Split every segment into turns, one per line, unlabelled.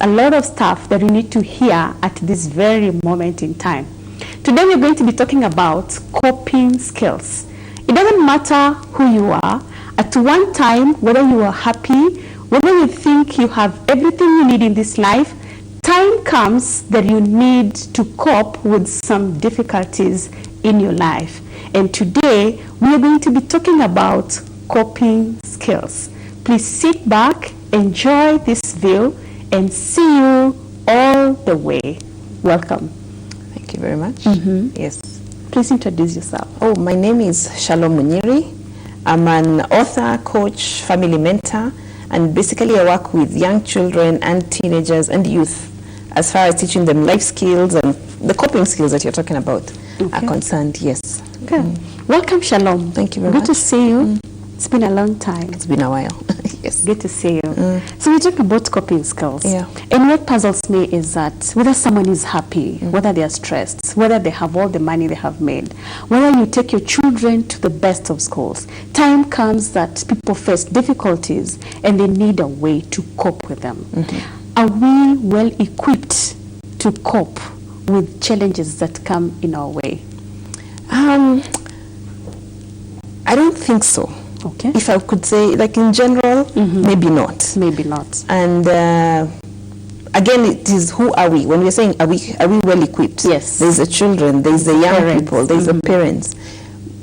a lot of stuff that you need to hear at this very moment in time. Today we're going to be talking about coping skills. It doesn't matter who you are. At one time, whether you are happy, whether you think you have everything you need in this life, time comes that you need to cope with some difficulties in your life. And today, we are going to be talking about coping skills. Please sit back, enjoy this view, and see you all the way. Welcome.
Thank you very much. Yes.
Please introduce yourself.
Oh, my name is Shalom Munyiri. I'm an author, coach, family mentor, and basically I work with young children and teenagers and youth as far as teaching them life skills and the coping skills that you're talking about are concerned. Yes.
Okay. Welcome, Shalom.
Thank you very much.
Good to see you. It's been a long time.
It's been a while. Yes.
Good to see you. So we're talking about coping skills.
Yeah.
And what puzzles me is that whether someone is happy, whether they are stressed, whether they have all the money they have made, whether you take your children to the best of schools, time comes that people face difficulties and they need a way to cope with them. Are we well equipped to cope with challenges that come in our way?
I don't think so.
Okay.
If I could say, like in general, maybe not.
Maybe not.
And again, it is who are we? When we're saying are we well equipped?
Yes.
There's the children, there's the young
Parents.
people, there's the parents.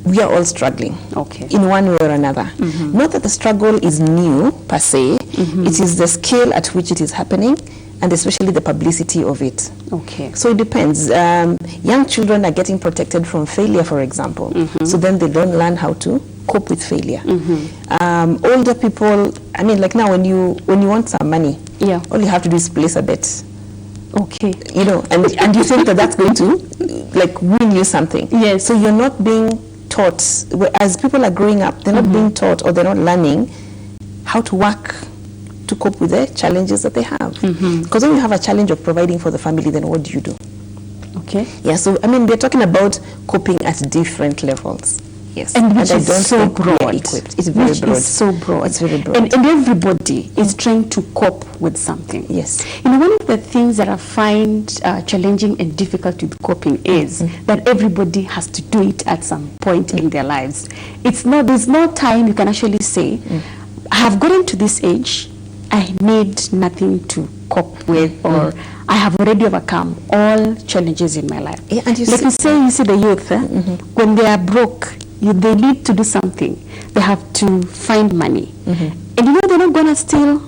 We are all struggling.
Okay.
In one way or another. Not that the struggle is new per se. It is the scale at which it is happening, and especially the publicity of it.
Okay.
So it depends. Young children are getting protected from failure, for example. So then they don't learn how to cope with failure. Older people, I mean, like now when you want some money, all you have to do is place a bet.
Okay.
You know, and you think that that's going to like win you something.
Yes.
So you're not being taught, as people are growing up, they're not being taught or they're not learning how to work to cope with the challenges that they have. Because when you have a challenge of providing for the family, then what do you do?
Okay.
Yeah, so I mean, we're talking about coping at different levels. Yes.
And which is so broad.
It's very broad.
It's so broad.
It's very broad.
And everybody is trying to cope with something.
Yes.
You know, one of the things that I find challenging and difficult with coping is that everybody has to do it at some point in their lives. There's no time you can actually say, I have gotten to this age, I need nothing to cope with, or I have already overcome all challenges in my life.
Yeah, and you
see the youth, when they are broke, they need to do something. They have to find money. And you know, they're not going to steal,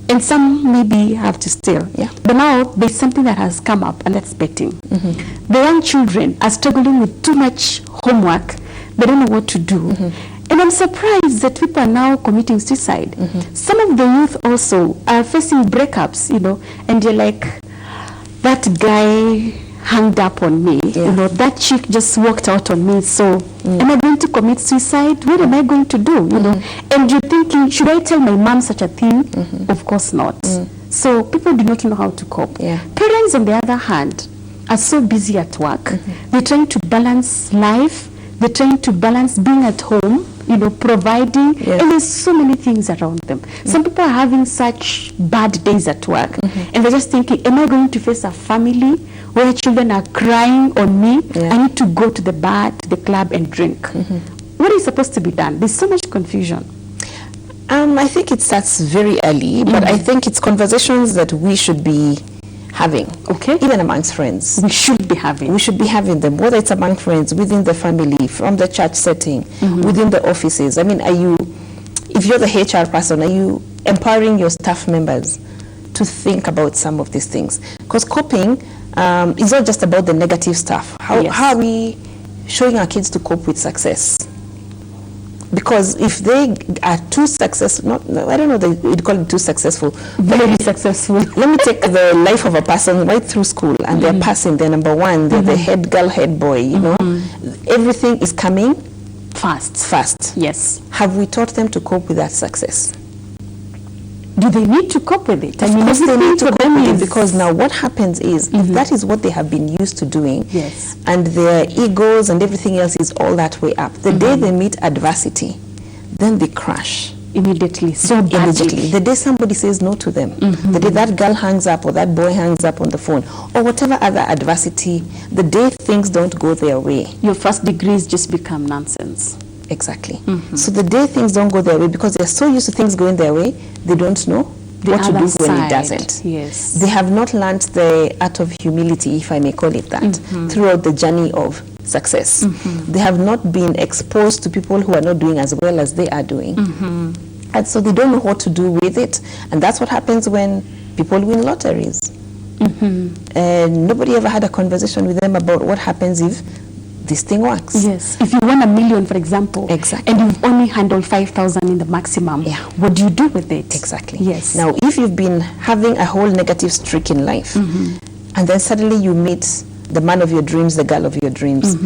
and some maybe have to steal.
Yeah.
But now there's something that has come up, and that's betting. The young children are struggling with too much homework. They don't know what to do. And I'm surprised that people are now committing suicide. Some of the youth also are facing breakups, you know, and you're like, that guy hanged up on me, you know, that chick just walked out on me, so am I going to commit suicide? What am I going to do, you know? And you're thinking, should I tell my mom such a thing? Of course not. So people do not know how to cope. Parents, on the other hand, are so busy at work. They're trying to balance life. They're trying to balance being at home, you know, providing, and there's so many things around them. Some people are having such bad days at work, and they're just thinking, am I going to face a family where children are crying on me? I need to go to the bar, to the club, and drink. What is supposed to be done? There's so much confusion.
I think it starts very early, but I think it's conversations that we should be having. Okay. Even amongst friends.
We should be having.
We should be having them, whether it's among friends, within the family, from the church setting, within the offices. I mean, if you're the HR person, are you empowering your staff members to think about some of these things? Because coping is not just about the negative stuff. How are we showing our kids to cope with success? Because if they are too successful, I don't know that you'd call it too successful.
Very successful.
Let me take the life of a person right through school, and they're passing, they're number one, they're the head girl, head boy, you know. Everything is coming fast.
Yes.
Have we taught them to cope with that success?
Do they need to cope with it?
Of course they need to cope with it, because now what happens is, if that is what they have been used to doing, and their egos and everything else is all that way up, the day they meet adversity, then they crash.
immediately, so badly.
Immediately. The day somebody says no to them, the day that girl hangs up or that boy hangs up on the phone, or whatever other adversity, the day things don't go their way.
Your first degrees just become nonsense.
Exactly. So the day things don't go their way, because they're so used to things going their way, they don't know what to do when it doesn't.
Yes.
They have not learned the art of humility, if I may call it that, throughout the journey of success. They have not been exposed to people who are not doing as well as they are doing. And so they don't know what to do with it. And that's what happens when people win lotteries. And nobody ever had a conversation with them about what happens if this thing works.
Yes. If you won $1 million, for example,
exactly,
and you've only handled 5,000 in the maximum, what do you do with it?
Exactly.
Yes.
Now, if you've been having a whole negative streak in life, and then suddenly you meet the man of your dreams, the girl of your dreams,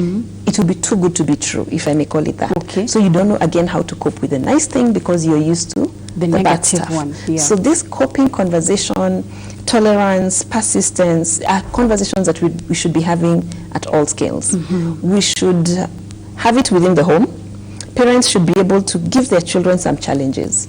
it will be too good to be true, if I may call it that.
Okay.
So you don't know again how to cope with the nice thing because you're used to the bad
negative
stuff.
one. Yeah.
So this coping conversation, tolerance, persistence are conversations that we should be having at all scales. We should have it within the home. Parents should be able to give their children some challenges,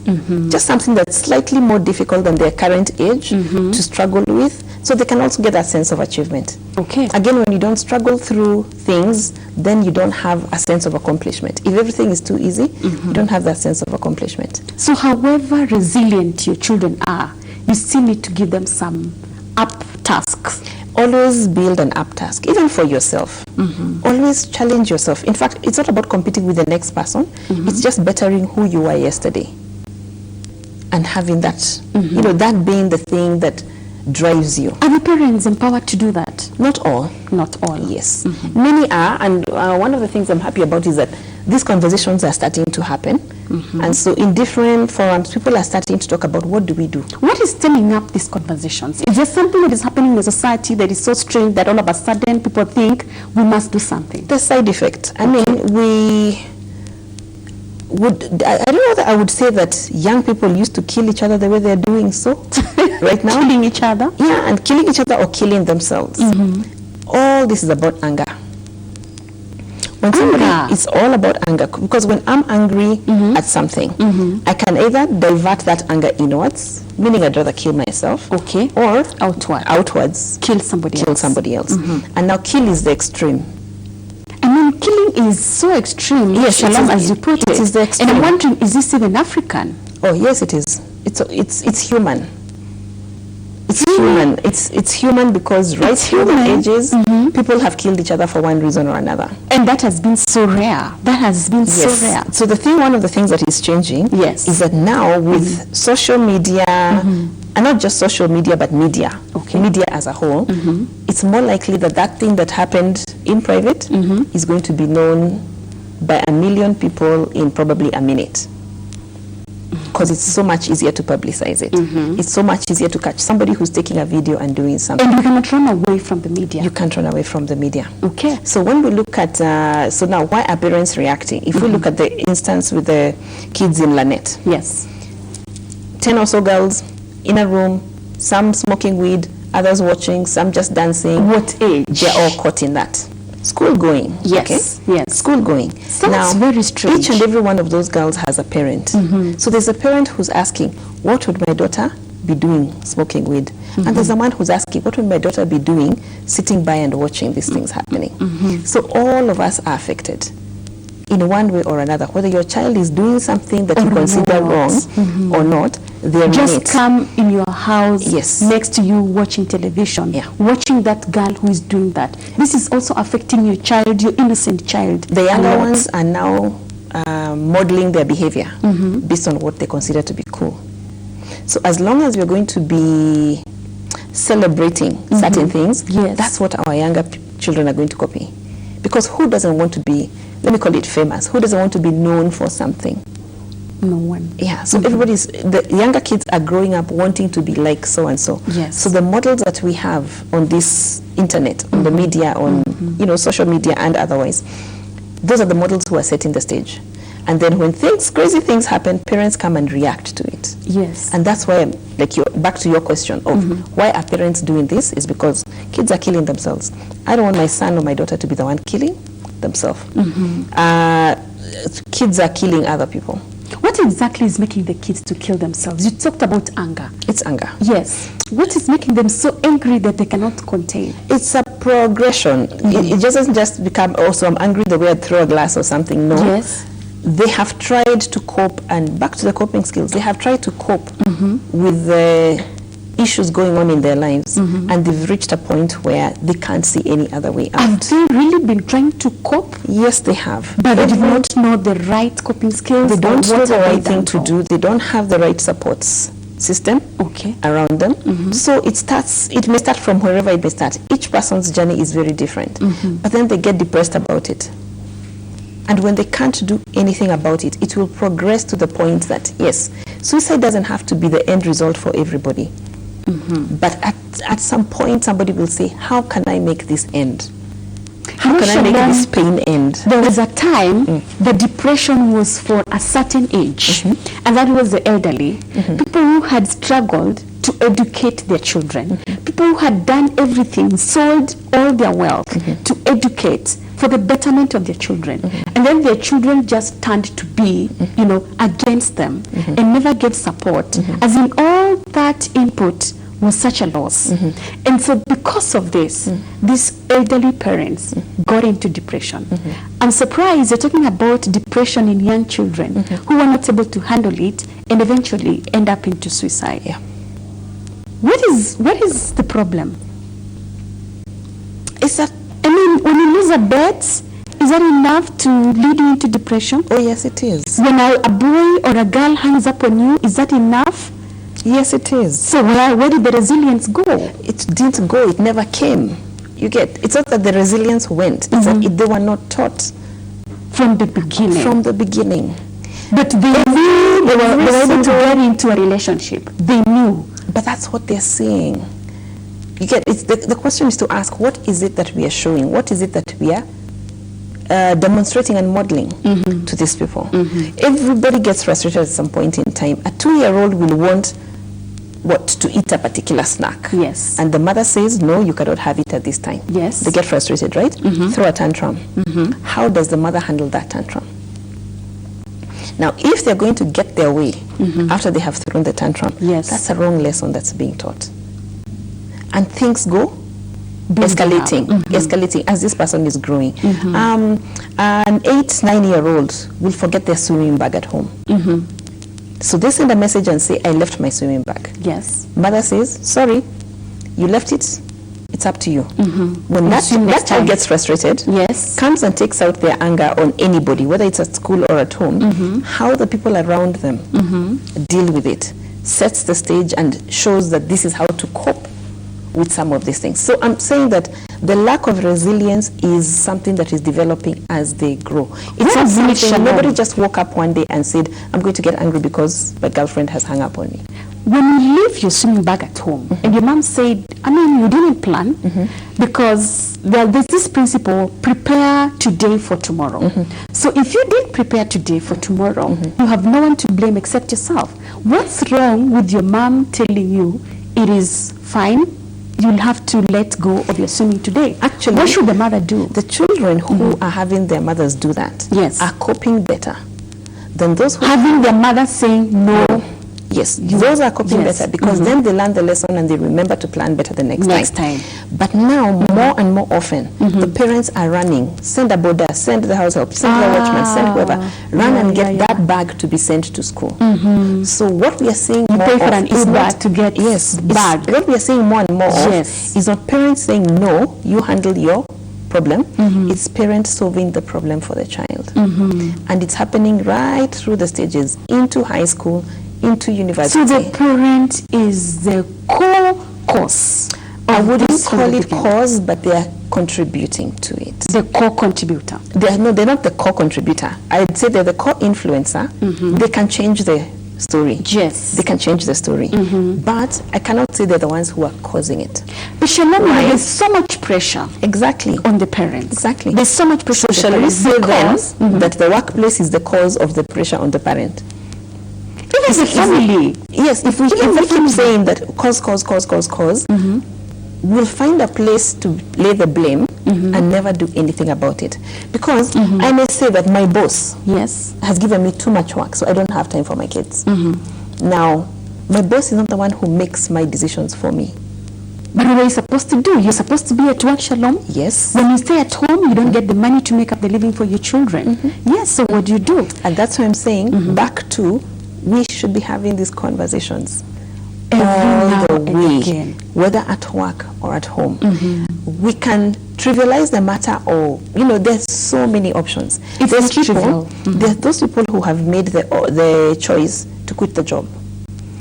just something that's slightly more difficult than their current age to struggle with, so they can also get that sense of achievement.
Okay.
Again, when you don't struggle through things, then you don't have a sense of accomplishment. If everything is too easy, you don't have that sense of accomplishment.
So however resilient your children are, you still need to give them some up tasks.
Always build an up task, even for yourself. Always challenge yourself. In fact, it's not about competing with the next person. It's just bettering who you were yesterday. And having that, you know, that being the thing that drives you.
Are the parents empowered to do that?
Not all.
Not all.
Yes. Many are, and one of the things I'm happy about is that these conversations are starting to happen. And so in different forums, people are starting to talk about what do we do.
What is stemming up these conversations? Is there something that is happening in the society that is so strange that all of a sudden people think we must do something?
The side effect. I mean, I don't know that I would say that young people used to kill each other the way they're doing so right now.
Killing each other?
Yeah, and killing each other or killing themselves. All this is about anger. When somebody, it's all about anger, because when I'm angry at something, I can either divert that anger inwards, meaning I'd rather kill myself, or outwards,
kill somebody else.
And now kill is the extreme.
I mean, killing is so extreme,
yes,
Shalom, as you put it.
It is the extreme.
And I'm wondering, is this even African?
Oh, yes, it is. It's human. It's human. It's human because right through the ages, people have killed each other for one reason or another.
And that has been so rare. That has been so rare.
So one of the things that is changing is that now with social media, and not just social media, but media, media as a whole, it's more likely that that thing that happened in private is going to be known by 1 million people in probably a minute. Because it's so much easier to publicize it. It's so much easier to catch somebody who's taking a video and doing something.
And you cannot run away from the media.
You can't run away from the media.
Okay.
So when we look at, so now why are parents reacting? If we look at the instance with the kids in Lanet.
Yes.
10 or so girls in a room, some smoking weed, others watching, some just dancing.
What age?
They're all caught in that. School going.
Yes.
Okay?
Yes.
School going.
That's very strange.
Each and every one of those girls has a parent. So there's a parent who's asking, what would my daughter be doing smoking weed? And there's a man who's asking, what would my daughter be doing sitting by and watching these things happening? So all of us are affected in one way or another, whether your child is doing something that you consider wrong or not. They're
just come in your house next to you watching television, watching that girl who is doing that. This is also affecting your child, your innocent child.
The younger ones are now modeling their behavior based on what they consider to be cool. So as long as we're going to be celebrating certain things, that's what our younger children are going to copy. Because who doesn't want to be, let me call it famous, who doesn't want to be known for something?
No one.
Yeah, so the younger kids are growing up wanting to be like so-and-so.
Yes.
So the models that we have on this internet, on the media, on social media and otherwise, those are the models who are setting the stage. And then when crazy things happen, parents come and react to it.
Yes.
And that's why, back to your question of why are parents doing this, is because kids are killing themselves. I don't want my son or my daughter to be the one killing themselves. Kids are killing other people.
What exactly is making the kids to kill themselves? You talked about anger.
It's anger.
Yes. What is making them so angry that they cannot contain?
It's a progression. It doesn't just become, oh, so I'm angry the way I throw a glass or something. No.
Yes.
They have tried to cope, and back to the coping skills, they have tried to cope with the issues going on in their lives, and they've reached a point where they can't see any other way out.
Have they really been trying to cope?
Yes, they have.
But they do not know the right coping skills.
They don't know the right thing to
wrong?
do. They don't have the right supports system around them. So it may start from wherever it may start. Each person's journey is very different. But then they get depressed about it. And when they can't do anything about it, it will progress to the point that, yes, suicide doesn't have to be the end result for everybody. But at some point, somebody will say, how can I make this end? How can I make this pain end?
There was a time the depression was for a certain age, and that was the elderly, people who had struggled to educate their children, people who had done everything, sold all their wealth to educate for the betterment of their children. And then their children just turned to be, against them and never gave support. As in, all that input was such a loss. And so because of this, these elderly parents got into depression. I'm surprised you're talking about depression in young children who were not able to handle it and eventually end up into suicide.
Yeah.
What is the problem?
Is that,
when you lose a bet, is that enough to lead you into depression?
oh yes, it is.
When a boy or a girl hangs up on you, is that enough?
Yes, it is.
So where did the resilience go?
It didn't go. It never came. You get, it's not that the resilience went. It's that they were not taught
From the beginning.
from the beginning.
But they knew they were able to get into a relationship. They knew.
But that's what they're saying. You get, it's the question is to ask, what is it that we are showing? What is it that we are demonstrating and modeling to these people? Everybody gets frustrated at some point in time. A 2-year-old will want to eat a particular snack.
Yes.
And the mother says, no, you cannot have it at this time.
Yes.
They get frustrated, right? Throw a tantrum. How does the mother handle that tantrum? Now, if they're going to get their way after they have thrown the tantrum, that's a wrong lesson that's being taught. And things go escalating as this person is growing. An 8-9-year-old will forget their swimming bag at home. So they send a message and say, I left my swimming bag.
Yes.
Mother says, sorry, you left it. It's up to you. When that child gets frustrated, comes and takes out their anger on anybody, whether it's at school or at home, how the people around them deal with it sets the stage and shows that this is how to cope with some of these things. So I'm saying that the lack of resilience is something that is developing as they grow. It's not something, nobody just woke up one day and said, I'm going to get angry because my girlfriend has hung up on me.
When you leave your swimming bag at home, and your mom said, you didn't plan, because there's this principle, prepare today for tomorrow. So if you didn't prepare today for tomorrow, you have no one to blame except yourself. What's wrong with your mom telling you it is fine, you'll have to let go of your swimming today? Actually, what should the mother do?
The children who are having their mothers do that are coping better than those who
having their mother saying no.
Yes, those are coping better because then they learn the lesson and they remember to plan better the next time. But now, more and more often, the parents are running, send a border, send the house help, send the watchman, send whoever, run and get that bag to be sent to school. So what we are seeing more
pay for
of
an
is
Uber to get bag.
What we are seeing more and more of is not parents saying, no, you handle your problem. It's parents solving the problem for the child. And it's happening right through the stages, into high school, into university. So
the parent is the core cause.
I wouldn't call it cause, but they are contributing to it.
The core contributor.
They're not the core contributor. I'd say they're the core influencer. They can change the story.
Yes.
They can change the story. But I cannot say they're the ones who are causing it.
But there's so much pressure.
Exactly.
On the parents.
Exactly.
There's so much pressure.
So shall we say then that the workplace is the cause of the pressure on the parent?
Even the family.
Yes, if we keep saying that cause, we'll find a place to lay the blame and never do anything about it. Because I may say that my boss has given me too much work, so I don't have time for my kids. Now, my boss is not the one who makes my decisions for me.
But what are you supposed to do? You're supposed to be at work, Shalom.
Yes.
When you stay at home, you don't get the money to make up the living for your children. Yes, so what do you do?
And that's why I'm saying, back to, we should be having these conversations all the way, whether at work or at home. We can trivialize the matter, or, there's so many options. There's people, there's those people who have made the choice to quit the job.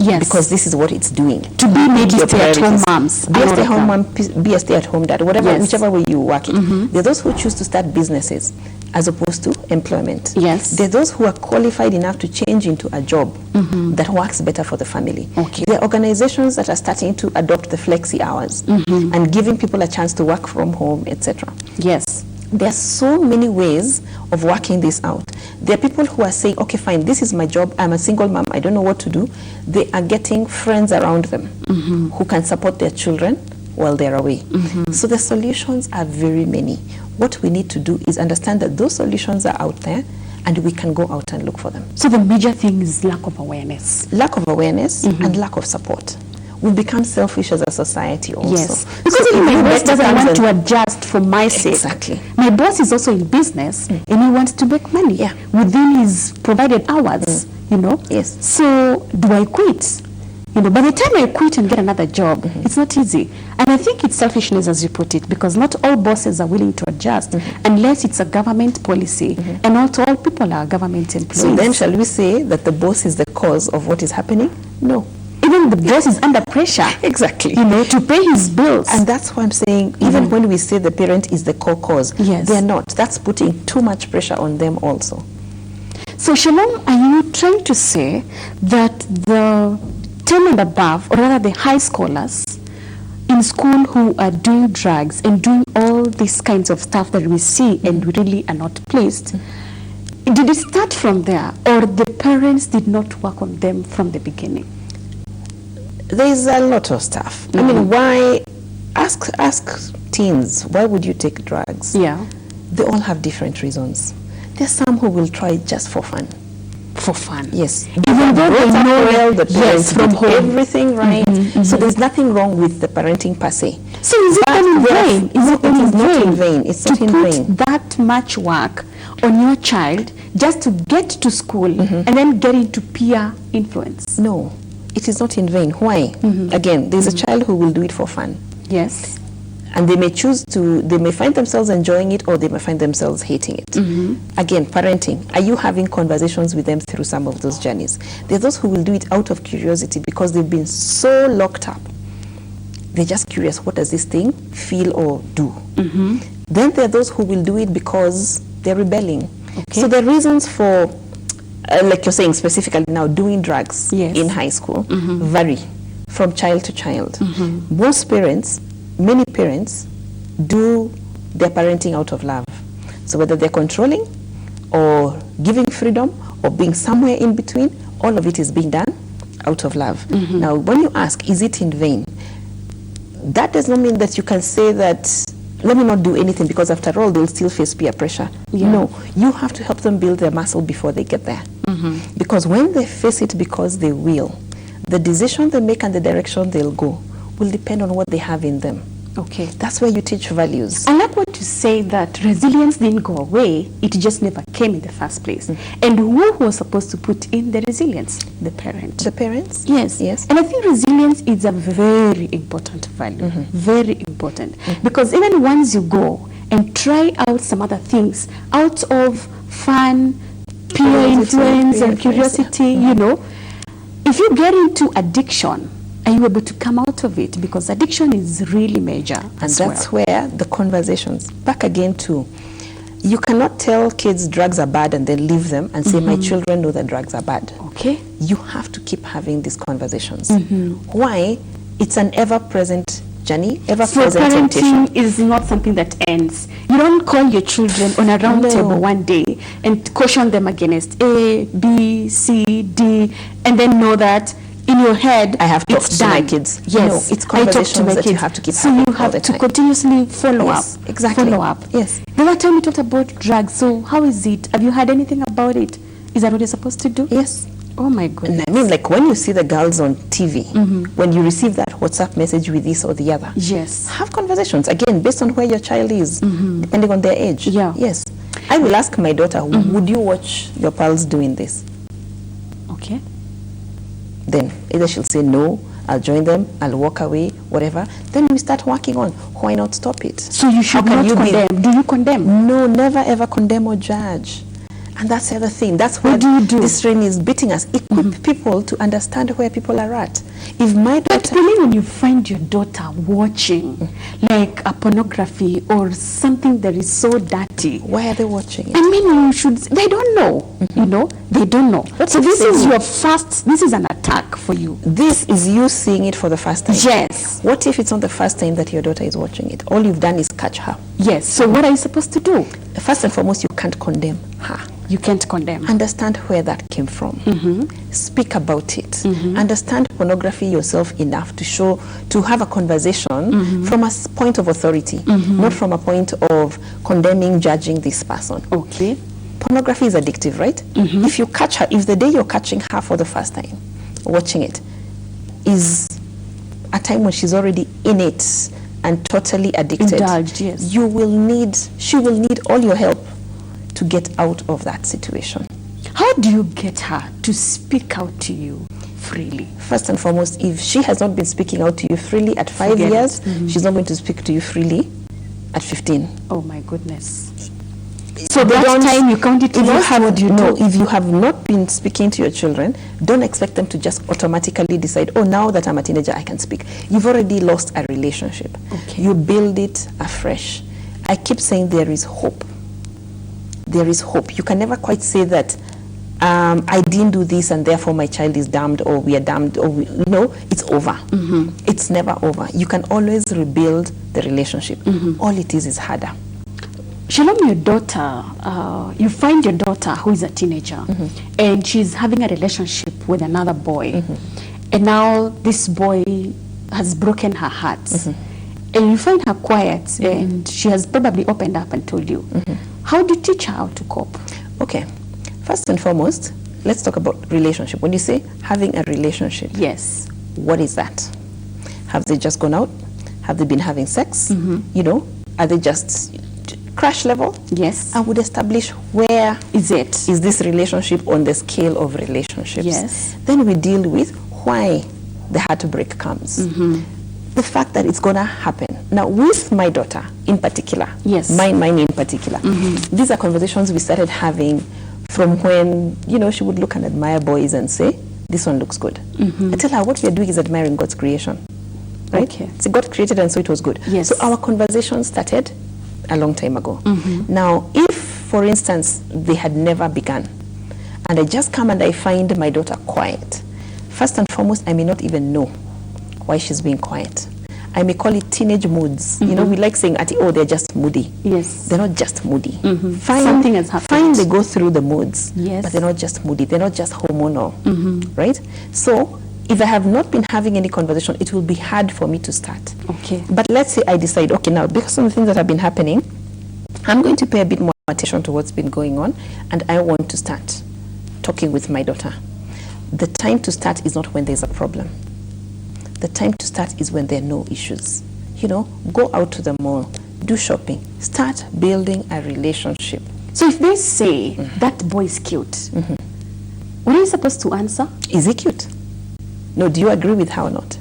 Yes.
Because this is what it's doing.
To be maybe stay-at-home moms.
Be a stay-at-home mom, be a stay-at-home dad, whichever way you work it. There are those who choose to start businesses as opposed to employment.
Yes.
There are those who are qualified enough to change into a job that works better for the family.
Okay.
There are organizations that are starting to adopt the flexi hours and giving people a chance to work from home, etc.
Yes.
There are so many ways of working this out. There are people who are saying, okay, fine, this is my job. I'm a single mom. I don't know what to do. They are getting friends around them who can support their children while they're away. So the solutions are very many. What we need to do is understand that those solutions are out there and we can go out and look for them.
So the major thing is lack of awareness.
Lack of awareness and lack of support. We become selfish as a society also.
Yes. Because so my boss doesn't want to adjust for my sake.
Exactly.
My boss is also in business and he wants to make money within his provided hours,
Yes.
So do I quit? By the time I quit and get another job, it's not easy. And I think it's selfishness, as you put it, because not all bosses are willing to adjust unless it's a government policy. And not all people are government employees.
So then shall we say that the boss is the cause of what is happening? No.
Even the boss is under pressure.
Exactly.
To pay his bills.
And that's why I'm saying, even when we say the parent is the core cause, they're not. That's putting too much pressure on them also.
So Shalom, are you trying to say that the 10 and above, or rather the high scholars in school who are doing drugs and doing all these kinds of stuff that we see and we really are not pleased, did it start from there, or the parents did not work on them from the beginning?
There's a lot of stuff. I mean, why, ask teens, why would you take drugs?
Yeah.
They all have different reasons. There's some who will try just for fun.
For fun.
Yes.
Even though they know
well, the parents
from
did
home.
everything right. So there's nothing wrong with the parenting per se.
So is it in vain?
Is it not in vain? It's not in vain.
To put that much work on your child just to get to school and then get into peer influence?
No, it is not in vain. Why? Again, there's a child who will do it for fun.
Yes.
And they may choose to, they may find themselves enjoying it or they may find themselves hating it. Again, parenting, are you having conversations with them through some of those journeys? There are those who will do it out of curiosity because they've been so locked up. They're just curious, what does this thing feel or do? Then there are those who will do it because they're rebelling. Okay. So the reasons for, like you're saying specifically now, doing drugs in high school vary from child to child. Most parents, many parents do their parenting out of love. So whether they're controlling or giving freedom or being somewhere in between, all of it is being done out of love. Now, when you ask, is it in vain? That does not mean that you can say that, let me not do anything because after all, they'll still face peer pressure. No, you have to help them build their muscle before they get there. Because when they face it because they will, the decision they make and the direction they'll go will depend on what they have in them.
Okay.
That's where you teach values.
I like what you say, that resilience didn't go away, it just never came in the first place. And who was supposed to put in the resilience? The parent.
The parents?
Yes.
Yes.
And I think resilience is a very important value, very important. Because even once you go and try out some other things out of fun, peer influence and curiosity, if you get into addiction, are you able to come out of it? Because addiction is really major.
And that's where the conversations, back again to, you cannot tell kids drugs are bad and then leave them and say, my children know that drugs are bad.
Okay.
You have to keep having these conversations. Why? It's an ever-present journey, ever-present temptation.
Parenting is not something that ends. You don't call your children on a round table one day and caution them against A, B, C, D, and then know that in your head,
I have talked
it's
to my
done.
kids.
Yes,
No, it's
I talk to
conversations
my
that
kids.
you have to keep
So
having
you
all
have
the
to
time.
continuously follow
Yes,
up.
exactly.
Follow up.
Yes.
The other time we talked about drugs. So how is it? Have you heard anything about it? Is that what you're supposed to do?
Yes.
Oh my goodness.
And I mean, like when you see the girls on TV, when you receive that WhatsApp message with this or the other,
Yes.
have conversations, again, based on where your child is, depending on their age.
Yeah.
Yes. I will ask my daughter, would you watch your pals doing this?
Okay.
Then either she'll say, no, I'll join them, I'll walk away, whatever. Then we start working on, why not stop it?
So you should
How can
not
you be-
condemn. Do you condemn?
No, never ever condemn or judge. And that's the other thing. That's where
What do you do?
this training is beating us. Equip people to understand where people are at. If my
But
daughter...
believe when you find your daughter watching like a pornography or something that is so dirty,
Why are they watching it?
I mean, you should, they don't know, you know, they don't know.
What
So
if
this
they
is
do?
your first, this is an attack for you.
This is you seeing it for the first time.
Yes.
What if it's not the first time that your daughter is watching it? All you've done is catch her.
Yes. So what are you supposed to do?
First and foremost, you can't condemn her.
You can't condemn.
Understand where that came from. Speak about it. Understand pornography yourself enough to have a conversation from a point of authority, not from a point of condemning, judging this person.
Okay.
Pornography is addictive, right? If you catch her, if the day you're catching her for the first time, watching it, is a time when she's already in it and totally addicted,
Indulged, yes.
she will need all your help to get out of that situation.
How do you get her to speak out to you freely?
First and foremost, if she has not been speaking out to you freely at 5
Forget
years,
it.
she's not going to speak to you freely at 15.
Oh my goodness. So
They
that
don't-
time you count it
if you
lost,
have,
what do you
no,
do?
if you have not been speaking to your children, don't expect them to just automatically decide, oh, now that I'm a teenager, I can speak. You've already lost a relationship.
Okay.
You build it afresh. I keep saying there is hope. There is hope. You can never quite say that I didn't do this and therefore my child is damned or we are damned or no, it's over. It's never over. You can always rebuild the relationship. All it is harder.
Shalom, your daughter, you find your daughter who is a teenager and she's having a relationship with another boy. And now this boy has broken her heart. And you find her quiet and she has probably opened up and told you. How do you teach her how to cope?
Okay. First and foremost, let's talk about relationship. When you say having a relationship,
Yes.
what is that? Have they just gone out? Have they been having sex? You know, are they just crash level?
Yes.
I would establish where
Is it?
is this relationship on the scale of relationships.
Yes.
Then we deal with why the heartbreak comes. The fact that it's gonna happen. Now with my daughter in particular,
Yes.
mine in particular, these are conversations we started having from when, you know, she would look and admire boys and say, this one looks good. I tell her what we are doing is admiring God's creation. Right?
Okay.
So God created and so it was good.
Yes.
So our conversation started a long time ago. Now, if, for instance, they had never begun, and I just come and I find my daughter quiet, first and foremost, I may not even know why she's being quiet. I may call it teenage moods. You know, we like saying, oh, they're just moody.
Yes.
They're not just moody.
Something has happened.
Fine, they go through the moods,
Yes.
but they're not just moody. They're not just hormonal, right? So if I have not been having any conversation, it will be hard for me to start.
Okay.
But let's say I decide, okay, now because of the things that have been happening, I'm going to pay a bit more attention to what's been going on, and I want to start talking with my daughter. The time to start is not when there's a problem. The time to start is when there are no issues. You know, go out to the mall, do shopping, start building a relationship.
So if they say that boy is cute, what are you supposed to answer?
Is he cute? No, do you agree with her or not?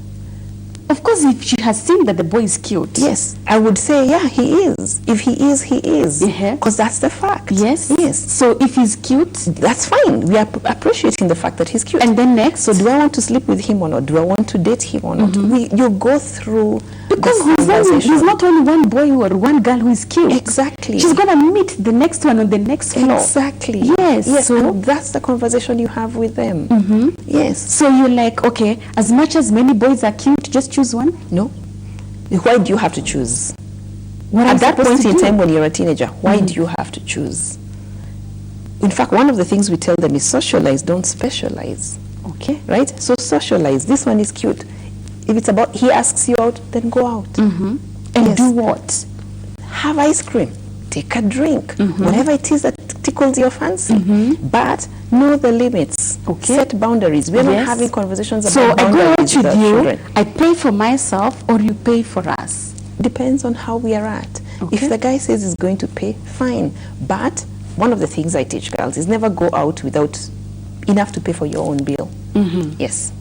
Of course, if she has seen that the boy is cute.
Yes, I would say, yeah, he is. If he is, he is.
Uh-huh.
Because that's the fact.
Yes.
Yes.
So if he's cute,
That's fine. We are appreciating the fact that he's cute.
and then next,
So do I want to sleep with him or not? Do I want to date him or not? You go through
because
the conversation.
there's not only one boy or one girl who is cute.
Exactly.
She's gonna meet the next one on the next floor.
Exactly.
Yes.
Yes,
So,
and that's the conversation you have with them. Yes.
so you're like, okay, as much as many boys are cute, just choose one.
No. Why do you have to choose?
What am
At
I
that
supposed
point
to
in
do?
time when you're a teenager, why do you have to choose? In fact, one of the things we tell them is socialize, don't specialize.
Okay.
Right? So socialize. This one is cute. If it's about he asks you out, then go out.
And
Yes.
do what?
Have ice cream. Take a drink. Whatever it is that tickles your fancy. But know the limits.
Okay.
Set boundaries. We're not
Yes.
having conversations
So
about
I go out
boundaries
with
with our
you,
children.
I pay for myself, or you pay for us.
Depends on how we are at.
Okay.
If the guy says he's going to pay, fine. But one of the things I teach girls is never go out without enough to pay for your own bill. Yes.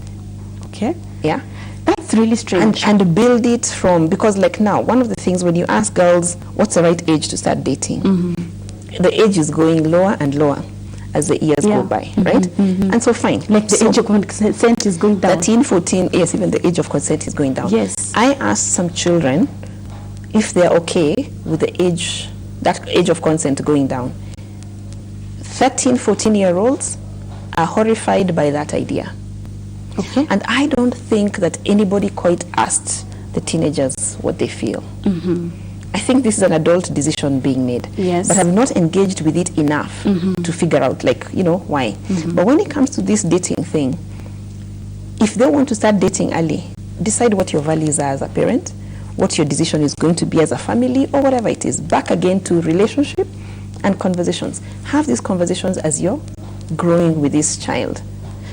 Okay.
Yeah.
That's really strange.
And build it from, because like now, one of the things when you ask girls what's the right age to start dating, the age is going lower and lower as the years go by, right? And so fine.
Like the
So
age of consent is going down.
13, 14, yes, even the age of consent is going down.
Yes.
I asked some children if they're okay with the age, that age of consent going down. 13, 14-year-olds are horrified by that idea.
Okay.
And I don't think that anybody quite asked the teenagers what they feel. I think this is an adult decision being made.
Yes.
But I've not engaged with it enough to figure out, like, you know, why. But when it comes to this dating thing, if they want to start dating early, decide what your values are as a parent, what your decision is going to be as a family, or whatever it is. Back again to relationship and conversations. Have these conversations as you're growing with this child.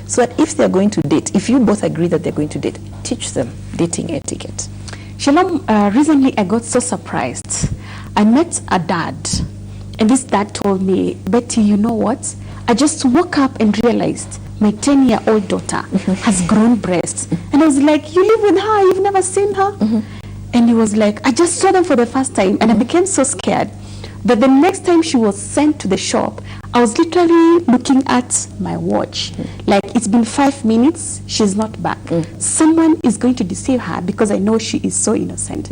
So that if they're going to date, if you both agree that they're going to date, teach them dating etiquette.
Shalom, recently I got so surprised. I met a dad, and this dad told me, Betty, you know what? I just woke up and realized my 10-year-old daughter has grown breasts. And I was like, you live with her, you've never seen her? And he was like, I just saw them for the first time, and I became so scared that the next time she was sent to the shop, I was literally looking at my watch. Like, it's been 5 minutes, she's not back. Someone is going to deceive her because I know she is so innocent.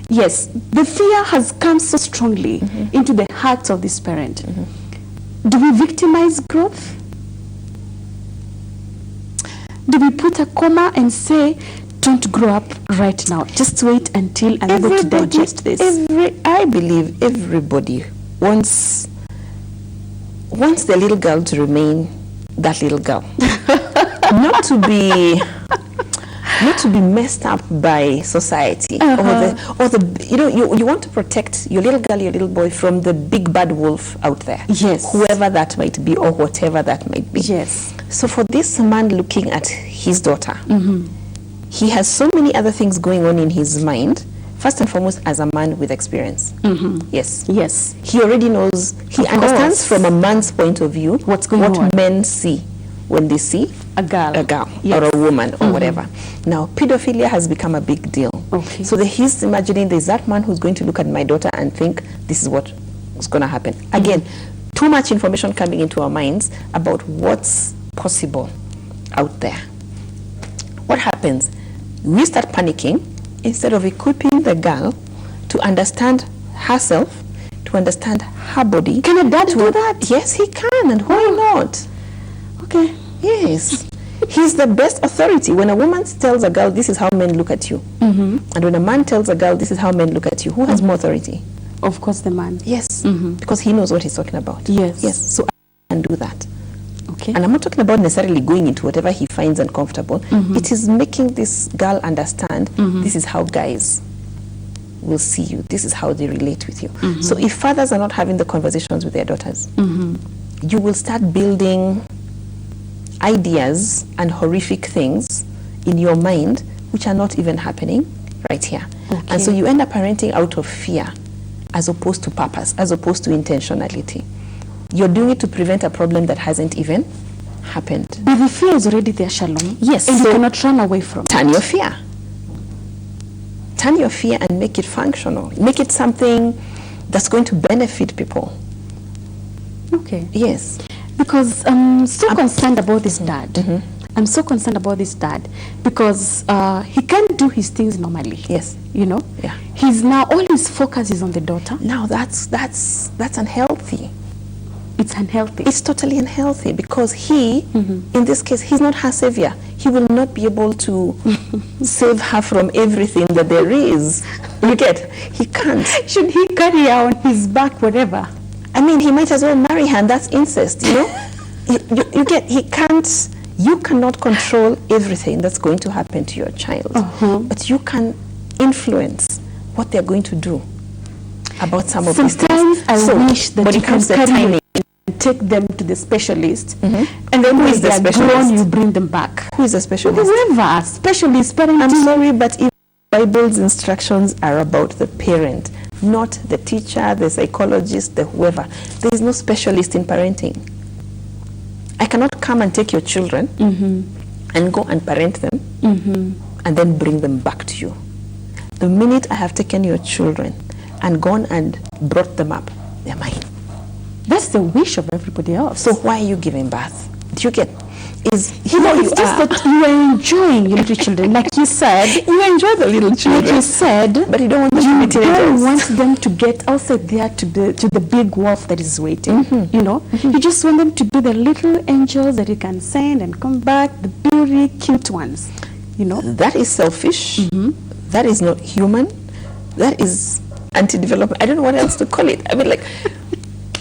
Yes, the fear has come so strongly into the hearts of this parent. Do we victimize growth? Do we put a comma and say, don't grow up right now, just wait until I'm able to digest this?
I believe everybody wants the little girl to remain that little girl. not to be messed up by society or the you know, you want to protect your little girl, your little boy from the big bad wolf out there.
Yes.
Whoever that might be or whatever that might be.
Yes.
So for this man looking at his daughter, he has so many other things going on in his mind. First and foremost, as a man with experience. Yes.
Yes.
He already knows, he understands from a man's point of view
What's going on.
what men see when they see
A girl.
or a woman or whatever. Now, pedophilia has become a big deal.
Okay.
So he's imagining there's that man who's going to look at my daughter and think this is what's going to happen. Again, too much information coming into our minds about what's possible out there. What happens? We start panicking instead of equipping the girl to understand herself, to understand her body.
Can a dad do that?
Yes, he can, and why not?
Okay.
Yes. He's the best authority. When a woman tells a girl, this is how men look at you, and when a man tells a girl, this is how men look at you, who has more authority?
Of course, the man.
Yes, because he knows what he's talking about.
Yes.
Yes, so I can do that.
Okay.
And I'm not talking about necessarily going into whatever he finds uncomfortable. It is making this girl understand this is how guys will see you. This is how they relate with you. So if fathers are not having the conversations with their daughters, you will start building ideas and horrific things in your mind which are not even happening right here.
Okay.
And so you end up parenting out of fear as opposed to purpose, as opposed to intentionality. You're doing it to prevent a problem that hasn't even happened.
But the fear is already there, Shalom.
Yes,
And
so
you cannot run away from it.
turn your fear. Turn your fear and make it functional. Make it something that's going to benefit people.
Okay.
Yes.
Because I'm so concerned about this dad. I'm so concerned about this dad because he can't do his things normally.
Yes.
You know?
Yeah.
He's now, all his focus is on the daughter.
Now that's unhealthy.
It's unhealthy.
It's totally unhealthy because he, in this case, he's not her savior. He will not be able to save her from everything that there is. You get? He can't.
Should he carry her on his back, whatever?
I mean, he might as well marry her, and that's incest, you know? you get, he can't You cannot control everything that's going to happen to your child, but you can influence what they're going to do about some of these things.
Sometimes I wish that
when
you
it comes
can
to
carry
timing,
and take them to the specialist, and then
Who
when
is the
they are
specialist?
grown, you bring them back.
who is a specialist?
Whoever, specialist, parenting.
I'm sorry, but if Bible's instructions are about the parent, not the teacher, the psychologist, the whoever. There is no specialist in parenting. I cannot come and take your children and go and parent them and then bring them back to you. The minute I have taken your children and gone and brought them up, they're mine.
That's the wish of everybody else.
So why are you giving birth? Do you get? Is
You know, it's just that you are enjoying your little children, like you said.
you enjoy the little children,
Like you said,
but you don't want them to be
you don't
teenagers.
want them to get outside there to the big wolf that is waiting. You know, you just want them to be the little angels that you can send and come back, the very cute ones. You know,
That is selfish. That is not human. That is anti-development. I don't know what else to call it. I mean, like,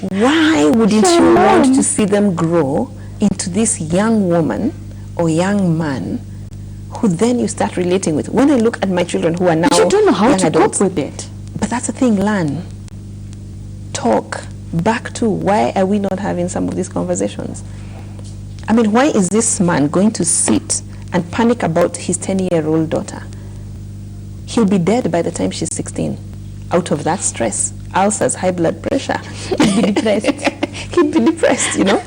why wouldn't you want to see them grow into this young woman or young man who then you start relating with? When I look at my children who are now
but you don't know how
young
to
adults,
cope with it.
but that's the thing, learn, talk, back to why are we not having some of these conversations? I mean, why is this man going to sit and panic about his 10-year-old daughter? He'll be dead by the time she's 16 out of that stress, ulcers, high blood pressure. He'd be depressed. He'd be depressed, you know?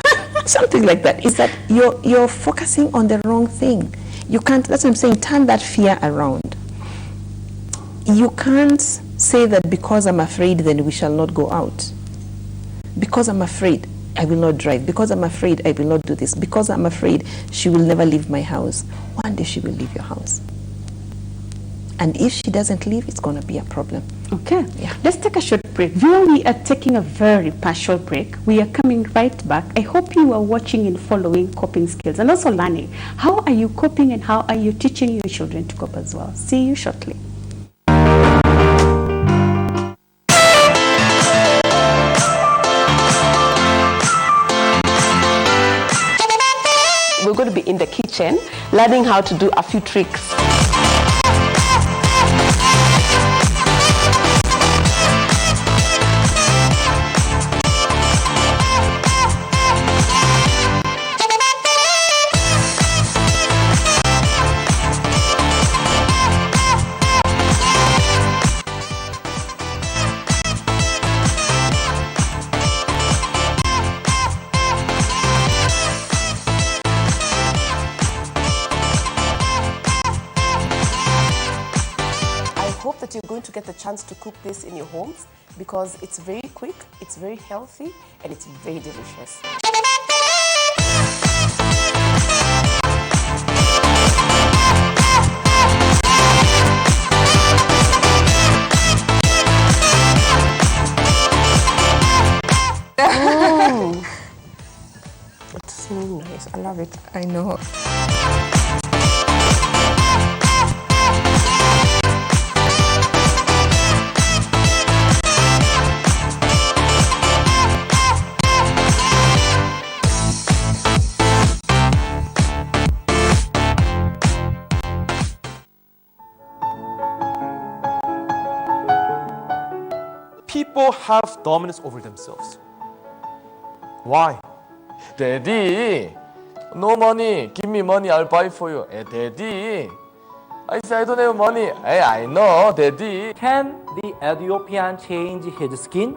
Something like that. Is that you're focusing on the wrong thing. You can't, that's what I'm saying, turn that fear around. You can't say that because I'm afraid, then we shall not go out. Because I'm afraid, I will not drive. Because I'm afraid, I will not do this. Because I'm afraid, she will never leave my house. One day she will leave your house. And if she doesn't leave, it's going to be a problem.
Okay,
Yeah.
let's take a short break. Viewer, we are taking a very partial break. We are coming right back. I hope you are watching and following coping skills and also learning. How are you coping and how are you teaching your children to cope as well? See you shortly.
We're going to be in the kitchen learning how to do a few tricks. You're going to get the chance to cook this in your homes because it's very quick, it's very healthy, and it's very delicious. It's so nice. I love it.
I know.
People have dominance over themselves. Why? Daddy, no money. Give me money, I'll buy for you. Daddy, I say I don't have money. I know, Daddy.
Can the Ethiopian change his skin?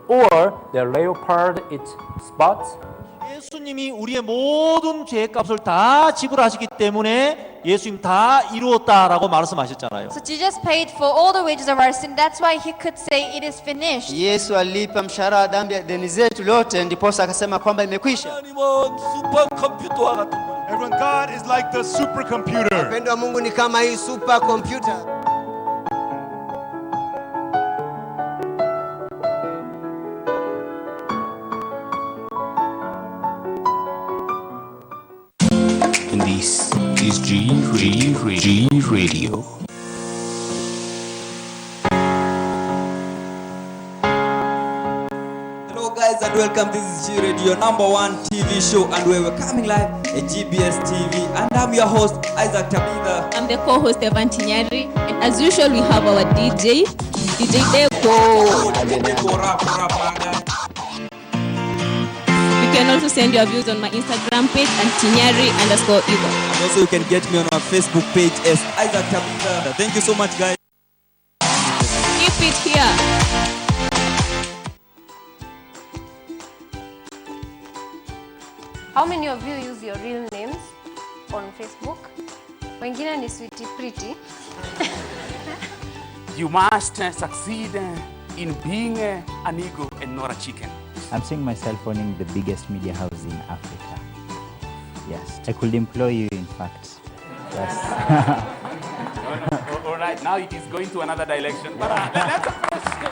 Or the leopard its spots?
예수님이 우리의 모든 죄값을 다 지불하셨기 때문에 예수님 다 이루었다라고 말씀하셨잖아요.
So Jesus paid for all the wages of our sin. That's why he could say it is finished.
Yesu alipa mshahara wa dhambi ya deni zetu lote, ndiposa akasema kwamba imekwisha.
하나님은 슈퍼컴퓨터와 같은 분이에요.
Everyone, God is like the supercomputer.
Upendo wa Mungu ni kama hii supercomputer.
And this is G Radio.
Hello Hello guys and welcome. This is G Radio #1 TV show and we're coming live at GBS TV and I'm your host Isaac Tabitha.
I'm the co-host Evan Tinyari and as usual we have our DJ Deko. You can also send your views on my Instagram page and Tinyari_Ego.
And also you can get me on our Facebook page as Isaac Tabitha. Thank you so much guys.
Keep it here.
How many of you use your real names on Facebook? Wengine ni Sweetie Pretty.
You must succeed in being an eagle and not a chicken.
I'm seeing myself owning the biggest media house in Africa. Yes, I could employ you in fact. Yes.
All right, now it is going to another direction. But that's a question.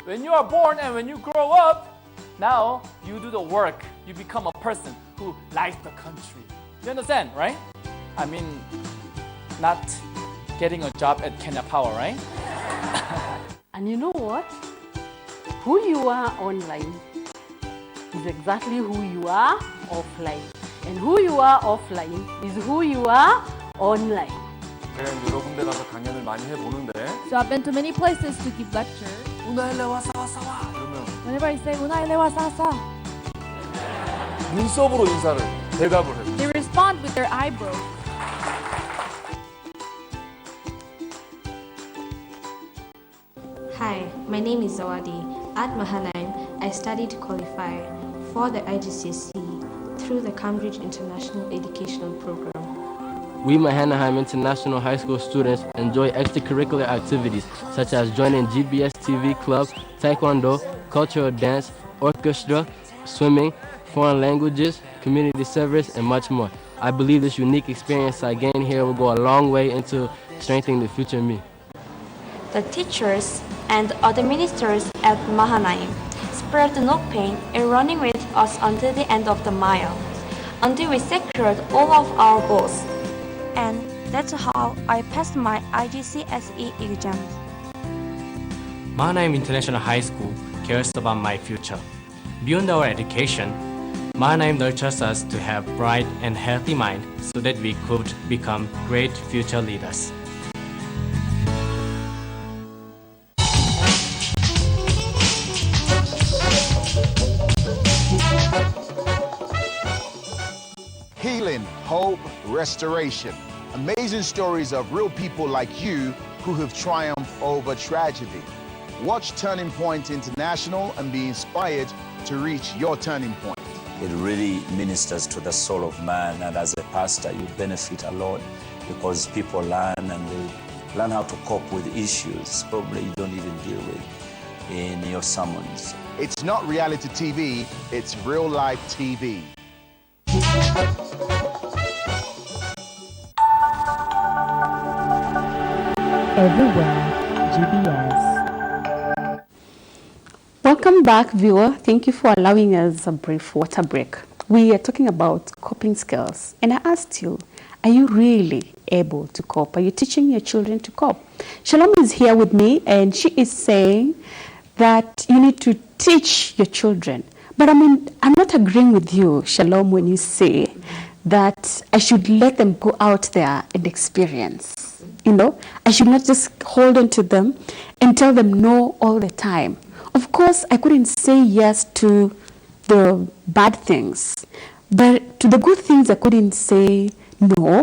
When you are born and when you grow up, now you do the work. You become a person who likes the country. You understand, right? I mean, not getting a job at Kenya Power, right?
And you know what? Who you are online is exactly who you are offline. And who you are offline is who you are online.
여러 군데 가서 강연을 많이 해보는데
So I've been to many places to give lectures.
우나일레 와서 이러면
Whenever I say 우나일레 와서
눈썹으로 인사를 대답을 해요.
they respond with their eyebrows.
Hi, my name is Zawadi. At Mahanaim, I studied to qualify for the IGCSE through the Cambridge International Educational Program.
We Mahanaim International High School students enjoy extracurricular activities such as joining GBS TV Club, Taekwondo, cultural dance, orchestra, swimming, foreign languages, community service, and much more. I believe this unique experience I gained here will go a long way into strengthening the future me.
The teachers and other ministers at Mahanaim spared no pain in running with us until the end of the mile, until we secured all of our goals. And that's how I passed my IGCSE exams.
Mahanaim International High School cares about my future. Beyond our education, Mahanaim nurtures us to have bright and healthy mind so that we could become great future leaders.
Healing, hope, restoration. Amazing stories of real people like you who have triumphed over tragedy. Watch Turning Point International and be inspired to reach your turning point.
It really ministers to the soul of man, and as a pastor you benefit a lot because people learn and they learn how to cope with issues probably you don't even deal with in your sermons.
It's not reality TV, it's real life TV.
Everywhere, GBS. Welcome back, viewer. Thank you for allowing us a brief water break. We are talking about coping skills, and I asked you, are you really able to cope? Are you teaching your children to cope? Shalom is here with me, and she is saying that you need to teach your children. But I mean, I'm not agreeing with you, Shalom, when you say that I should let them go out there and experience. You know, I should not just hold on to them and tell them no all the time. Of course, I couldn't say yes to the bad things, but to the good things, I couldn't say no.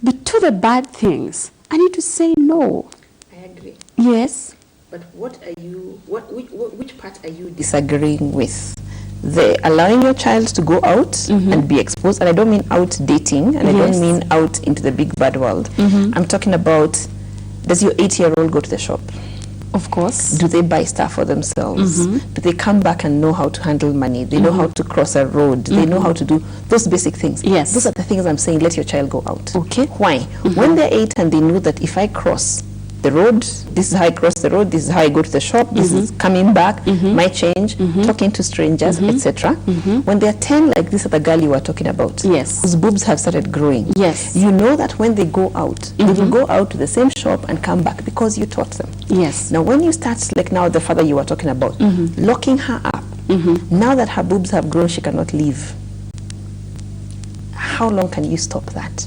But to the bad things, I need to say no.
I agree.
Yes.
But what are you, which part are you disagreeing with? The allowing your child to go out and be exposed, and I don't mean out dating, and I don't mean out into the big bad world. I'm talking about, does your 8-year-old go to the shop?
Of course.
Do they buy stuff for themselves? Do they come back and know how to handle money? They know how to cross a road. They know how to do those basic things.
Yes.
Those are the things I'm saying, let your child go out.
Okay.
Why? When they're 8 and they know that if I cross, the road, this is how I cross the road, this is how I go to the shop, this is coming back, my change, talking to strangers, etc. When they're 10, like this other girl you were talking about, whose boobs have started growing, you know that when they go out, they will go out to the same shop and come back because you taught them. Now when you start, like now the father you were talking about, locking her up, now that her boobs have grown, she cannot leave. How long can you stop that?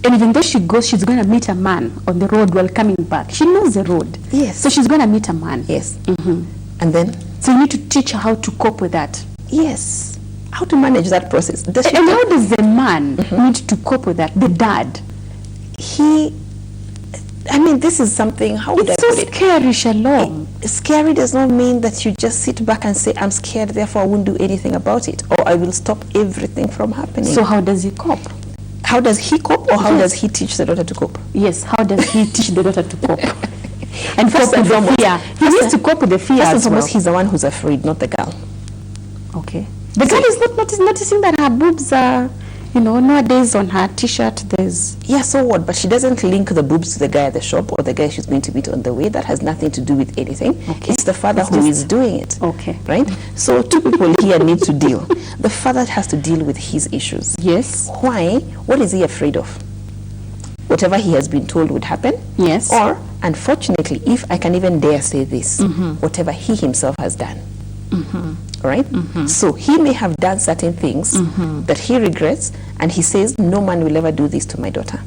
And even though she goes, she's going to meet a man on the road while coming back. She knows the road.
Yes.
So she's going to meet a man.
Yes. And then?
So you need to teach her how to cope with that.
Yes. How to manage that process.
And how does the man need to cope with that? The dad.
I mean, this is something, how would I put it?
It's so scary, Shalom.
Scary does not mean that you just sit back and say, I'm scared, therefore I won't do anything about it, or I will stop everything from happening.
So how does he cope?
How does he cope, or how does he teach the daughter to cope?
Yes, how does he teach the daughter to cope?
And
first and foremost, he needs to cope with the fear
first
as
and foremost,
well.
he's the one who's afraid, not the girl.
Okay. The girl is not noticing that her boobs are, you know, nowadays on her t-shirt there's...
Yeah, so what? But she doesn't link the boobs to the guy at the shop or the guy she's going to meet on the way. That has nothing to do with anything.
Okay.
It's the father who is doing it.
Okay.
Right? So two people here need to deal. The father has to deal with his issues.
Yes.
Why? What is he afraid of? Whatever he has been told would happen?
Yes.
Or, unfortunately, if I can even dare say this, whatever he himself has done. Right? So he may have done certain things that he regrets, and he says, no man will ever do this to my daughter.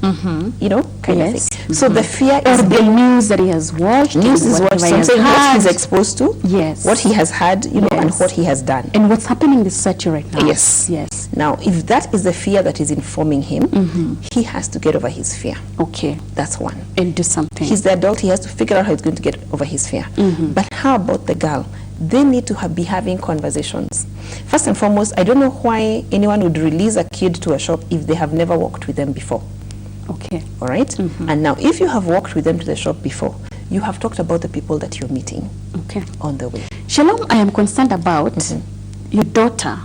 You know, kind of thing. So the fear is
the news that he has watched.
News is watched. Something what he's exposed to.
Yes.
What he has had, you know, and what he has done.
And what's happening in the society right now.
Yes.
Yes.
Now, if that is the fear that is informing him, he has to get over his fear.
Okay.
That's one.
And do something.
He's the adult. He has to figure out how he's going to get over his fear. But how about the girl? They need to be having conversations. First and foremost, I don't know why anyone would release a kid to a shop if they have never walked with them before.
Okay.
All right? And now, if you have walked with them to the shop before, you have talked about the people that you're meeting on the way.
Shalom, I am concerned about your daughter.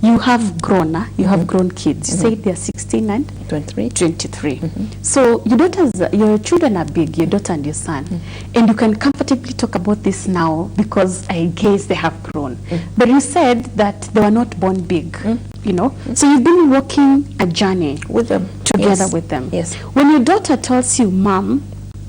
You have grown, you have grown kids. You say they're 16 and 23. So your children are big, your daughter and your son, and you can comfortably talk about this now because I guess they have grown. But you said that they were not born big, you know. So you've been walking a journey
with them,
together with them.
Yes.
When your daughter tells you, Mom,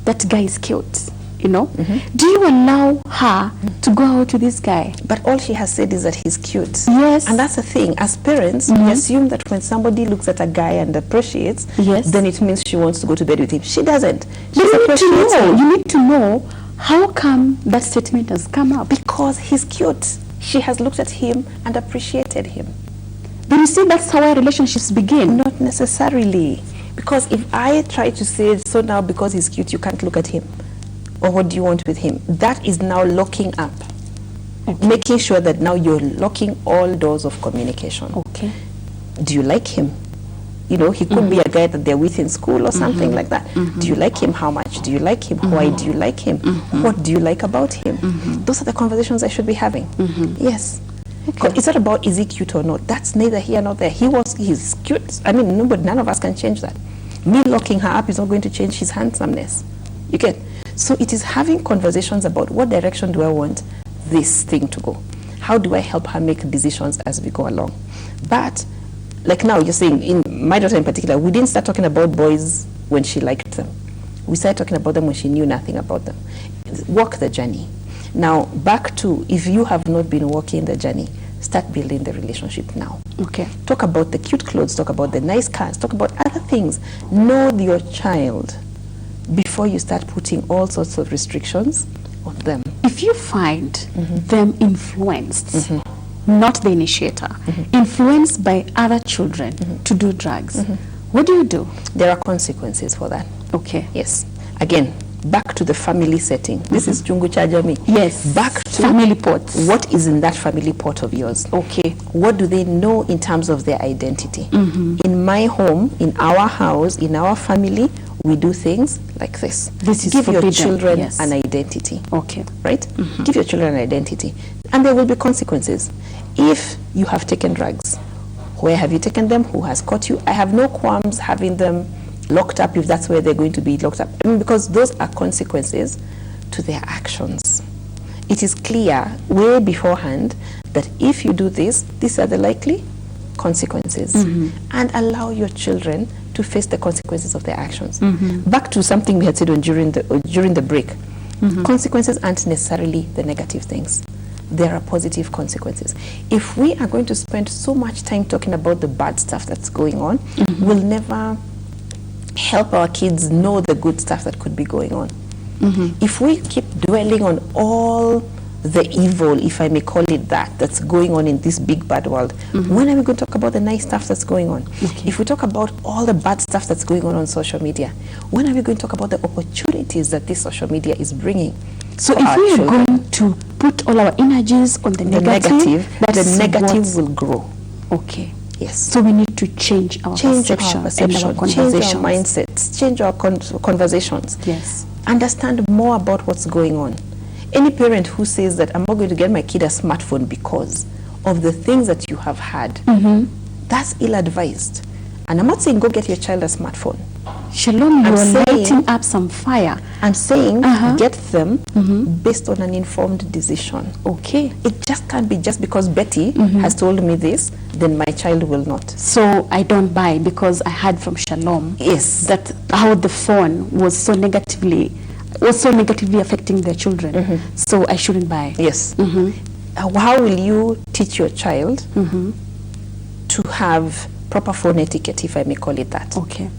that guy is cute, you know, do you allow her to go out with this guy?
But all she has said is that he's cute.
Yes.
And that's the thing. As parents, we assume that when somebody looks at a guy and appreciates, then it means she wants to go to bed with him. She doesn't.
You need to know how come that statement has come up.
Because he's cute. She has looked at him and appreciated him.
But you see, that's how our relationships begin.
Not necessarily. Because if I try to say, so now because he's cute, you can't look at him, or what do you want with him? That is now locking up. Making sure that now you're locking all doors of communication.
Okay.
Do you like him? You know, he could be a guy that they're with in school or something like that. Do you like him? How much? Do you like him? Why do you like him? What do you like about him? Those are the conversations I should be having. Yes. Okay. It's not about is he cute or not. That's neither here nor there. He's cute. I mean, none of us can change that. Me locking her up is not going to change his handsomeness. You get? So it is having conversations about what direction do I want this thing to go? How do I help her make decisions as we go along? But like now you're saying, in my daughter in particular, we didn't start talking about boys when she liked them. We started talking about them when she knew nothing about them. Walk the journey. Now back to, if you have not been walking the journey, start building the relationship now.
Okay.
Talk about the cute clothes, talk about the nice cars, talk about other things. Know your child before you start putting all sorts of restrictions on them.
If you find them influenced, not the initiator, influenced by other children to do drugs, what do you do?
There are consequences for that.
Okay.
Yes. Again, back to the family setting. This is Chungu cha Jamii.
Yes.
Back to
family pots.
What is in that family pot of yours?
Okay.
What do they know in terms of their identity? In my home, in our house, in our family, we do things like this.
This is
Give
forbidden.
your children
Yes.
an identity.
Okay.
Right? Give your children an identity. And there will be consequences. If you have taken drugs, where have you taken them? Who has caught you? I have no qualms having them locked up if that's where they're going to be locked up. I mean, because those are consequences to their actions. It is clear way beforehand that if you do this, these are the likely consequences. And allow your children to face the consequences of their actions. Back to something we had said during the break. Consequences aren't necessarily the negative things. There are positive consequences. If we are going to spend so much time talking about the bad stuff that's going on, we'll never help our kids know the good stuff that could be going on. If we keep dwelling on all the evil, if I may call it that, that's going on in this big bad world, when are we going to talk about the nice stuff that's going on? If we talk about all the bad stuff that's going on social media, when are we going to talk about the opportunities that this social media is bringing?
So if we are going to put all our energies on the negative,
the negative will grow.
Okay.
Yes.
So we need to change our perception and our conversations.
Change our mindsets, change our conversations.
Yes.
Understand more about what's going on. Any parent who says that I'm not going to get my kid a smartphone because of the things that you have had, that's ill-advised. And I'm not saying go get your child a smartphone.
Shalom, you're lighting up some fire.
I'm saying get them based on an informed decision.
Okay.
It just can't be just because Betty has told me this, then my child will not.
So I don't buy because I heard from Shalom that how the phone was so negatively affecting their children. So I shouldn't buy.
Yes. How will you teach your child to have proper phone etiquette, if I may call it that?
Okay.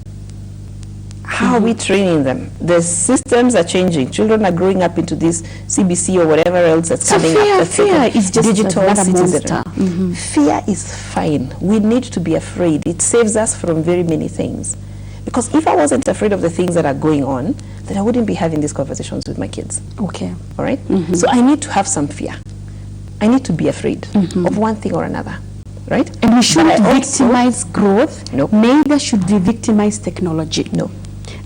How are we training them? The systems are changing. Children are growing up into this CBC or whatever else that's coming up.
Fear is just
digital
another
citizen.
monster.
Fear is fine. We need to be afraid. It saves us from very many things. Because if I wasn't afraid of the things that are going on, then I wouldn't be having these conversations with my kids.
Okay.
All right? So I need to have some fear. I need to be afraid of one thing or another. Right?
And we shouldn't victimize growth.
No.
Neither should we victimize technology.
No.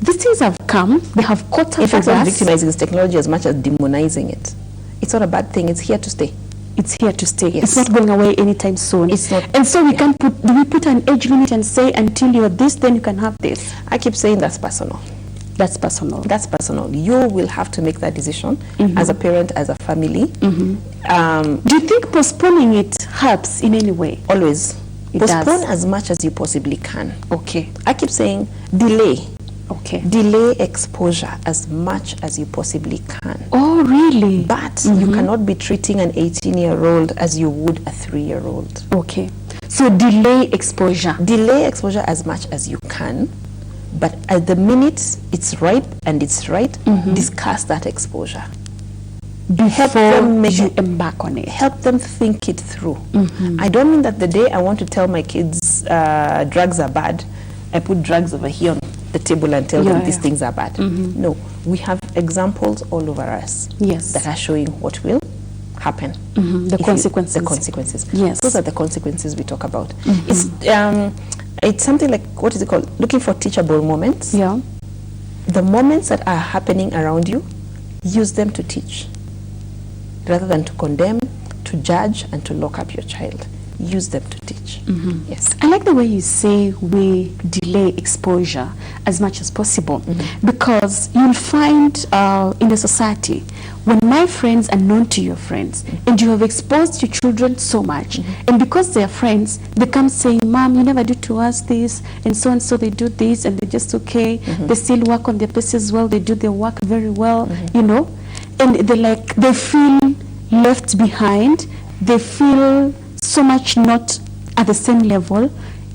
These things have come. They have caught up
In fact,
with
not
us.
victimizing this technology as much as demonizing it. It's not a bad thing. It's here to stay.
It's here to stay.
Yes.
It's not going away anytime soon.
It's not.
And so we can't put. Do we put an age limit and say until you're this, then you can have this?
I keep saying that's personal.
That's personal.
That's personal. You will have to make that decision as a parent, as a family.
Do you think postponing it helps in any way?
Always.
It
Postpone
does.
as much as you possibly can.
Okay.
I keep saying delay.
Okay.
Delay exposure as much as you possibly can.
Oh, really?
But you cannot be treating an 18-year-old as you would a 3-year-old.
Okay. So delay exposure.
Delay exposure as much as you can. But at the minute it's ripe and it's right, discuss that exposure.
Before you embark on it.
Help them think it through. I don't mean that the day I want to tell my kids drugs are bad, I put drugs over here on the table and tell them these things are bad. No, we have examples all over us that are showing what will happen.
The consequences.
The consequences.
Yes.
Those are the consequences we talk about. It's something like, what is it called? Looking for teachable moments.
Yeah.
The moments that are happening around you, use them to teach. Rather than to condemn, to judge, and to lock up your child. Use them to teach. Yes.
I like the way you say we delay exposure as much as possible, because you'll find in the society, when my friends are known to your friends and you have exposed your children so much, and because they're friends, they come saying, Mom, you never do to us this, and so they do this, and they're just okay. They still work on their places well, they do their work very well, you know, and they feel left behind, they feel so much not at the same level.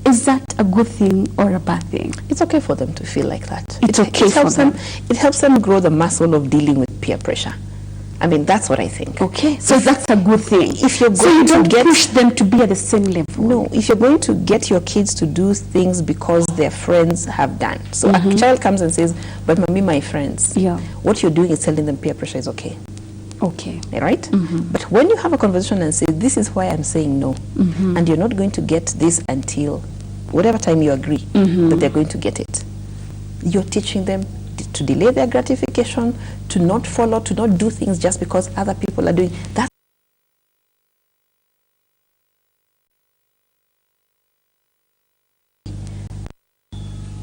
Is that a good thing or a bad thing?
It's okay for them to feel like that.
It's okay for them.
It helps them grow the muscle of dealing with peer pressure. I mean, that's what I think.
Okay, so that's a good thing.
If you're
So
going
you don't
to get
push them to be at the same level.
No, if you're going to get your kids to do things because their friends have done. So a child comes and says, but mommy, my friends.
Yeah.
What you're doing is telling them peer pressure is okay.
Okay.
Right? But when you have a conversation and say, this is why I'm saying no, and you're not going to get this until whatever time you agree that they're going to get it, you're teaching them to delay their gratification, to not follow, to not do things just because other people are doing. That's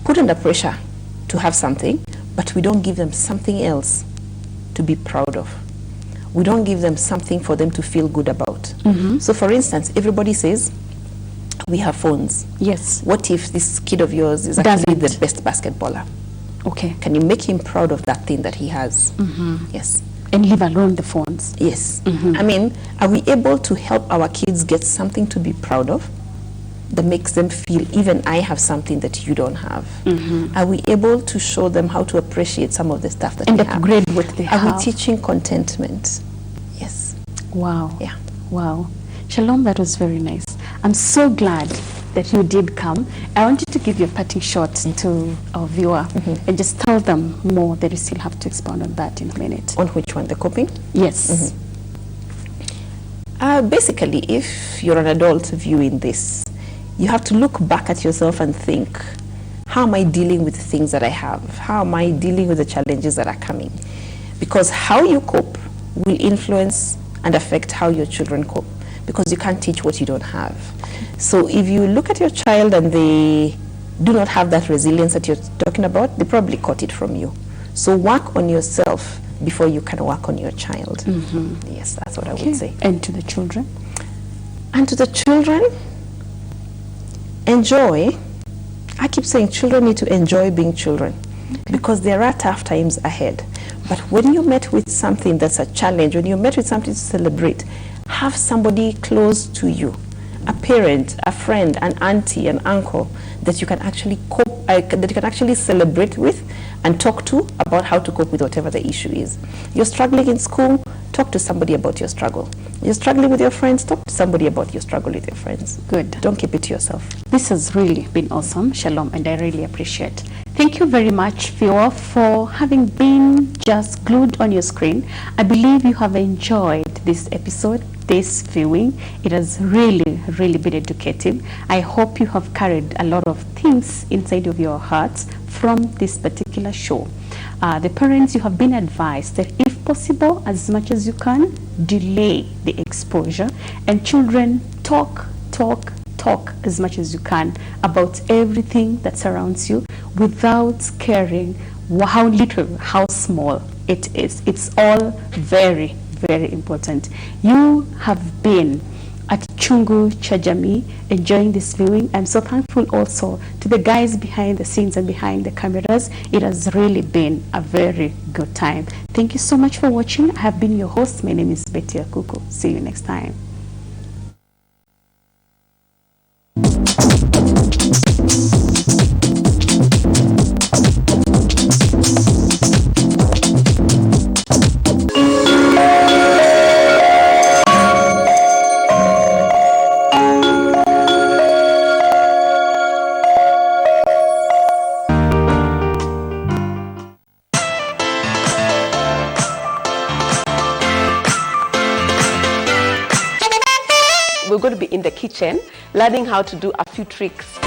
put under pressure to have something, but we don't give them something else to be proud of. We don't give them something for them to feel good about. So for instance, everybody says, we have phones.
Yes.
What if this kid of yours is actually the best basketballer?
Okay.
Can you make him proud of that thing that he has? Yes.
And leave alone the phones.
Yes. I mean, are we able to help our kids get something to be proud of that makes them feel, even I have something that you don't have? Are we able to show them how to appreciate some of the stuff that
and
they have?
upgrade what they have?
Are we teaching contentment? Yes.
Wow.
Yeah.
Wow. Shalom, that was very nice. I'm so glad that you did come. I want you to give your parting shot to our viewer and just tell them more that you still have to expound on that in a minute.
On which one? The coping?
Yes.
Basically, if you're an adult viewing this, you have to look back at yourself and think, how am I dealing with the things that I have? How am I dealing with the challenges that are coming? Because how you cope will influence and affect how your children cope, because you can't teach what you don't have. So if you look at your child and they do not have that resilience that you're talking about, they probably caught it from you. So work on yourself before you can work on your child. Yes, that's what I would say.
And to the children?
And to the children, enjoy. I keep saying children need to enjoy being children, because there are tough times ahead. But when you met with something that's a challenge, when you met with something to celebrate, have somebody close to you, a parent, a friend, an auntie, an uncle, that you can actually cope, that you can actually celebrate with and talk to about how to cope with whatever the issue is. You're struggling in school, talk to somebody about your struggle. You're struggling with your friends, talk to somebody about your struggle with your friends.
Good.
Don't keep it to yourself.
This has really been awesome, Shalom, and I really appreciate. Thank you very much, viewer, for having been just glued on your screen. I believe you have enjoyed this episode, this viewing. It has really, really been educative. I hope you have carried a lot of things inside of your hearts from this particular show. The parents, you have been advised that if possible, as much as you can, delay the exposure, and children talk as much as you can about everything that surrounds you without caring how little, how small it is. It's all very, very important. You have been at Chungu Jamii enjoying this viewing. I'm so thankful also to the guys behind the scenes and behind the cameras. It has really been a very good time. Thank you so much for watching. I have been your host. My name is Betty Akuku. See you next time.
We're going to be in the kitchen learning how to do a few tricks.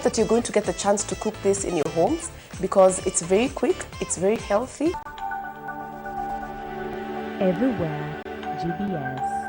That you're going to get the chance to cook this in your homes, because it's very quick, it's very healthy.
Everywhere, GBS.